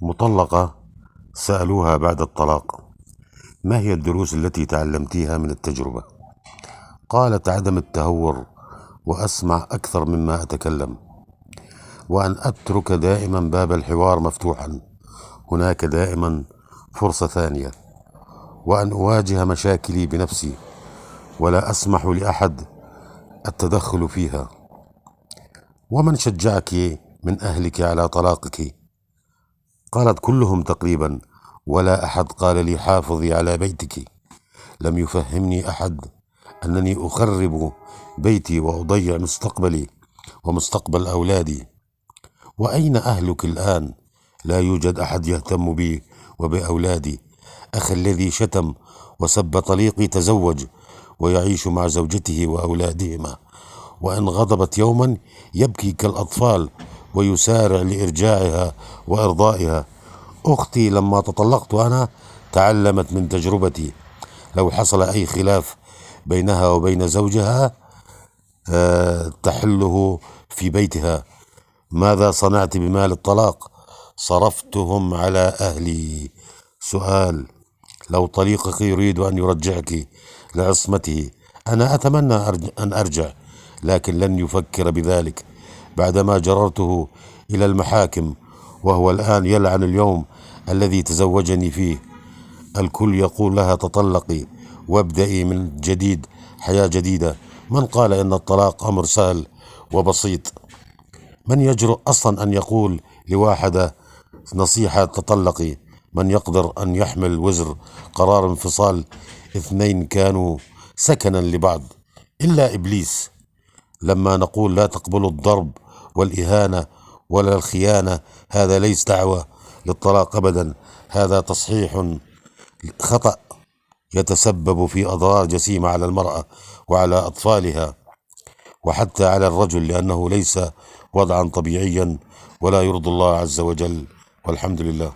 مطلقة سألوها بعد الطلاق: ما هي الدروس التي تعلمتيها من التجربة؟ قالت: عدم التهور، وأسمع أكثر مما أتكلم، وأن أترك دائما باب الحوار مفتوحا، هناك دائما فرصة ثانية، وأن أواجه مشاكلي بنفسي ولا أسمح لأحد التدخل فيها. ومن شجعك من أهلك على طلاقك؟ قالت: كلهم تقريبا، ولا أحد قال لي حافظي على بيتك. لم يفهمني أحد أنني أخرب بيتي وأضيع مستقبلي ومستقبل أولادي. وأين أهلك الآن؟ لا يوجد أحد يهتم بي وبأولادي. أخي الذي شتم وسب طليقي تزوج ويعيش مع زوجته وأولادهما، وإن غضبت يوما يبكي كالأطفال ويسارع لإرجاعها وإرضائها. أختي لما تطلقت أنا تعلمت من تجربتي. لو حصل أي خلاف بينها وبين زوجها تحله في بيتها. ماذا صنعت بمال الطلاق؟ صرفتهم على أهلي. سؤال: لو طليقك يريد أن يرجعك لعصمته، أنا أتمنى أن أرجع، لكن لن يفكر بذلك بعدما جررته إلى المحاكم، وهو الآن يلعن اليوم الذي تزوجني فيه. الكل يقول لها: تطلقي وابدأي من جديد، حياة جديدة. من قال إن الطلاق أمر سهل وبسيط؟ من يجرؤ أصلا أن يقول لواحدة نصيحة تطلقي؟ من يقدر أن يحمل وزر قرار انفصال اثنين كانوا سكنا لبعض؟ إلا إبليس. لما نقول لا تقبلوا الضرب والإهانة ولا الخيانة، هذا ليس دعوة للطلاق أبدا، هذا تصحيح خطأ يتسبب في أضرار جسيمة على المرأة وعلى أطفالها وحتى على الرجل، لأنه ليس وضعا طبيعيا ولا يرضي الله عز وجل. والحمد لله.